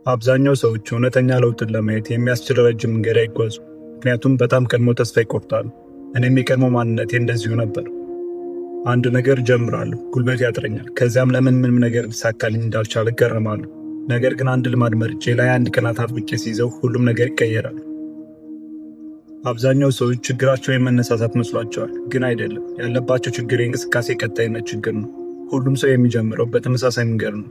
አብዛኛው ሰዎች እውነተኛ ለውጥን ለማየት የሚያስችል ረጅም መንገድ አይጓዙ፣ ምክንያቱም በጣም ቀድሞ ተስፋ ይቆርጣሉ። እኔም የቀድሞ ማንነቴ እንደዚሁ ነበር። አንድ ነገር ጀምራለሁ፣ ጉልበት ያጥረኛል። ከዚያም ለምን ምንም ነገር ሊሳካልኝ እንዳልቻለ እገረማለሁ። ነገር ግን አንድ ልማድ መርጬ ላይ አንድ ቀናት አጥብቄ ሲይዘው ሁሉም ነገር ይቀየራል። አብዛኛው ሰዎች ችግራቸው የመነሳሳት መስሏቸዋል፣ ግን አይደለም። ያለባቸው ችግር የእንቅስቃሴ ቀጣይነት ችግር ነው። ሁሉም ሰው የሚጀምረው በተመሳሳይ መንገድ ነው።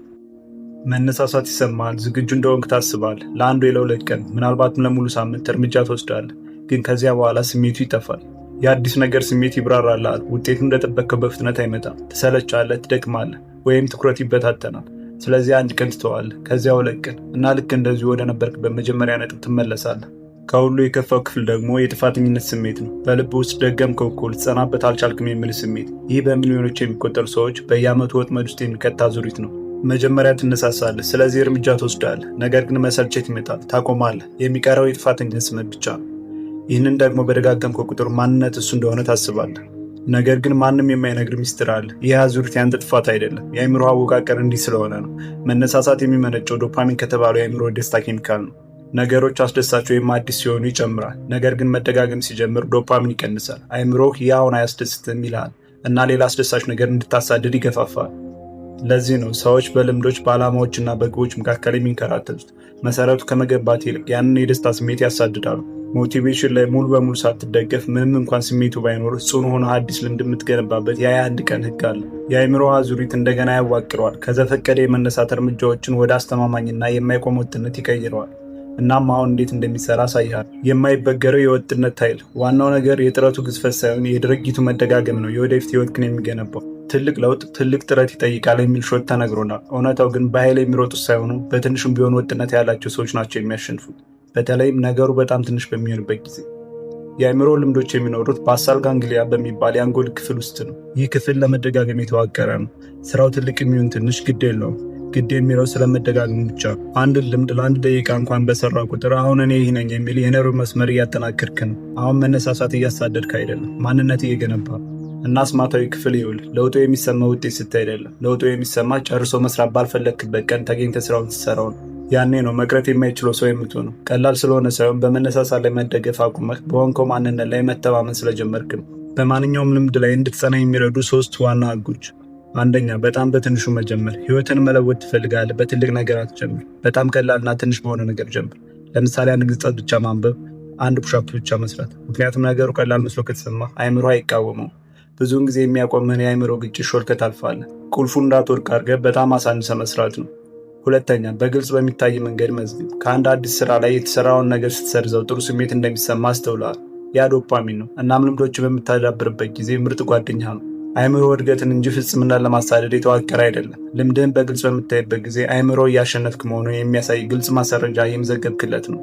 መነሳሳት ይሰማል፣ ዝግጁ እንደሆንክ ታስባለህ። ለአንድ ወይ ለሁለት ቀን ምናልባትም ለሙሉ ሳምንት እርምጃ ትወስዳለህ። ግን ከዚያ በኋላ ስሜቱ ይጠፋል። የአዲስ ነገር ስሜት ይብራራልሃል። ውጤቱ እንደጠበቅከው በፍጥነት አይመጣም። ትሰለቻለህ፣ ትደክማለህ፣ ወይም ትኩረት ይበታተናል። ስለዚህ አንድ ቀን ትተዋለህ፣ ከዚያ ሁለት ቀን እና ልክ እንደዚሁ ወደ ነበርክበት መጀመሪያ ነጥብ ትመለሳለህ። ከሁሉ የከፋው ክፍል ደግሞ የጥፋተኝነት ስሜት ነው። በልብ ውስጥ ደገምከው እኮ ልትጸናበት አልቻልክም የሚል ስሜት። ይህ በሚሊዮኖች የሚቆጠሩ ሰዎች በየዓመቱ ወጥመድ ውስጥ የሚከት አዙሪት ነው። መጀመሪያ ትነሳሳለህ፣ ስለዚህ እርምጃ ትወስዳለህ። ነገር ግን መሰልቸት ይመጣል፣ ታቆማለህ። የሚቀረው የጥፋተኝነት ስሜት ብቻ ነው። ይህንን ደግሞ በደጋገምከው ቁጥር ማንነት እሱ እንደሆነ ታስባለህ። ነገር ግን ማንም የማይነግር ሚስጥር አለ። ይህ አዙሪት ያንተ ጥፋት አይደለም፣ የአእምሮ አወቃቀር እንዲህ ስለሆነ ነው። መነሳሳት የሚመነጨው ዶፓሚን ከተባለው የአእምሮ ደስታ ኬሚካል ነው። ነገሮች አስደሳች ወይም አዲስ ሲሆኑ ይጨምራል። ነገር ግን መደጋገም ሲጀምር ዶፓሚን ይቀንሳል። አእምሮህ ይህ አሁን አያስደስትም ይልሃል እና ሌላ አስደሳች ነገር እንድታሳድድ ይገፋፋል። ለዚህ ነው ሰዎች በልምዶች በዓላማዎችና በግቦች መካከል የሚንከራተቱት። መሰረቱ ከመገንባት ይልቅ ያንን የደስታ ስሜት ያሳድዳሉ። ሞቲቬሽን ላይ ሙሉ በሙሉ ሳትደገፍ ምንም እንኳን ስሜቱ ባይኖር ጽኑ ሆነ አዲስ ልምድ የምትገነባበት የአንድ ቀን ህግ አለ። የአእምሮ አዙሪት እንደገና ያዋቅረዋል። ከዘፈቀደ የመነሳት እርምጃዎችን ወደ አስተማማኝና የማይቆም ወጥነት ይቀይረዋል። እናም አሁን እንዴት እንደሚሰራ አሳይሃል። የማይበገረው የወጥነት ኃይል። ዋናው ነገር የጥረቱ ግዝፈት ሳይሆን የድርጊቱ መደጋገም ነው የወደፊት ህይወትህን የሚገነባው። ትልቅ ለውጥ ትልቅ ጥረት ይጠይቃል የሚል ሾት ተነግሮናል። እውነታው ግን በኃይል የሚሮጡት ሳይሆኑ በትንሹም ቢሆን ወጥነት ያላቸው ሰዎች ናቸው የሚያሸንፉት። በተለይም ነገሩ በጣም ትንሽ በሚሆንበት ጊዜ። የአእምሮ ልምዶች የሚኖሩት ባሳል ጋንግሊያ በሚባል የአንጎል ክፍል ውስጥ ነው። ይህ ክፍል ለመደጋገም የተዋቀረ ነው። ስራው ትልቅ የሚሆን ትንሽ ግድ የለውም። ግድ የሚለው ስለመደጋገሙ ብቻ። አንድን ልምድ ለአንድ ደቂቃ እንኳን በሰራ ቁጥር አሁን እኔ ይህ ነኝ የሚል የነርቭ መስመር እያጠናከርክ ነው። አሁን መነሳሳት እያሳደድክ አይደለም፣ ማንነት እየገነባ እና አስማታዊ ክፍል ይውል። ለውጡ የሚሰማ ውጤት ስታይ አይደለም። ለውጡ የሚሰማ ጨርሶ መስራት ባልፈለግክበት ቀን ተገኝተህ ስራውን ስትሰራው ነው። ያኔ ነው መቅረት የማይችለው ሰው የምትሆነው። ቀላል ስለሆነ ሳይሆን በመነሳሳት ላይ መደገፍ አቁመህ በሆንከው ማንነት ላይ መተማመን ስለጀመርክ ነው። በማንኛውም ልምድ ላይ እንድትጸና የሚረዱ 3 ዋና ህጎች። አንደኛ፣ በጣም በትንሹ መጀመር። ህይወትን መለወጥ ትፈልጋለህ? በትልቅ ነገር አትጀምር። በጣም ቀላልና ትንሽ በሆነ ነገር ጀምር። ለምሳሌ አንድ ግጽ ብቻ ማንበብ፣ አንድ ፑሻፕ ብቻ መስራት። ምክንያቱም ነገሩ ቀላል መስሎ ከተሰማ አይምሮ አይቃወመው። ብዙውን ጊዜ የሚያቆምህን የአእምሮ ግጭት ሾልከህ ታልፋለህ። ቁልፉ እንዳትወድቅ አድርገህ በጣም አሳንሰህ መስራት ነው። ሁለተኛ፣ በግልጽ በሚታይ መንገድ መዝግብ። ከአንድ አዲስ ስራ ላይ የተሰራውን ነገር ስትሰርዘው ጥሩ ስሜት እንደሚሰማ አስተውለሃል። ያ ዶፓሚን ነው። እናም ልምዶችን በምታዳብርበት ጊዜ ምርጥ ጓደኛ ነው። አእምሮ እድገትን እንጂ ፍጽምናን ለማሳደድ የተዋቀረ አይደለም። ልምድህን በግልጽ በምታይበት ጊዜ አእምሮ እያሸነፍክ መሆኑን የሚያሳይ ግልጽ ማስረጃ የመዘገብክለት ነው።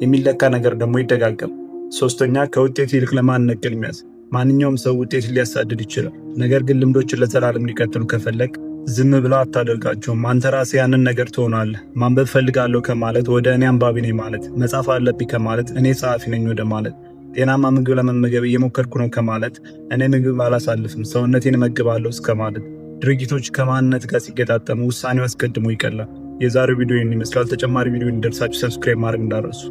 የሚለካ ነገር ደግሞ ይደጋገም። ሶስተኛ፣ ከውጤት ይልቅ ለማንነት ቅድሚያ ስጥ። ማንኛውም ሰው ውጤትን ሊያሳድድ ይችላል። ነገር ግን ልምዶችን ለዘላለም ሊቀጥሉ ከፈለግ ዝም ብለው አታደርጋቸውም። አንተ ራስህ ያንን ነገር ትሆናለህ። ማንበብ ፈልጋለሁ ከማለት ወደ እኔ አንባቢ ነኝ ማለት፣ መጻፍ አለብኝ ከማለት እኔ ጸሐፊ ነኝ ወደ ማለት፣ ጤናማ ምግብ ለመመገብ እየሞከርኩ ነው ከማለት እኔ ምግብ አላሳልፍም ሰውነቴን እመግባለሁ እስከ ማለት። ድርጊቶች ከማንነት ጋር ሲገጣጠሙ ውሳኔው አስቀድሞ ይቀላል። የዛሬው ቪዲዮ ይህን ይመስላል። ተጨማሪ ቪዲዮ እንዲደርሳችሁ ሰብስክራይብ ማድረግ እንዳትረሱ።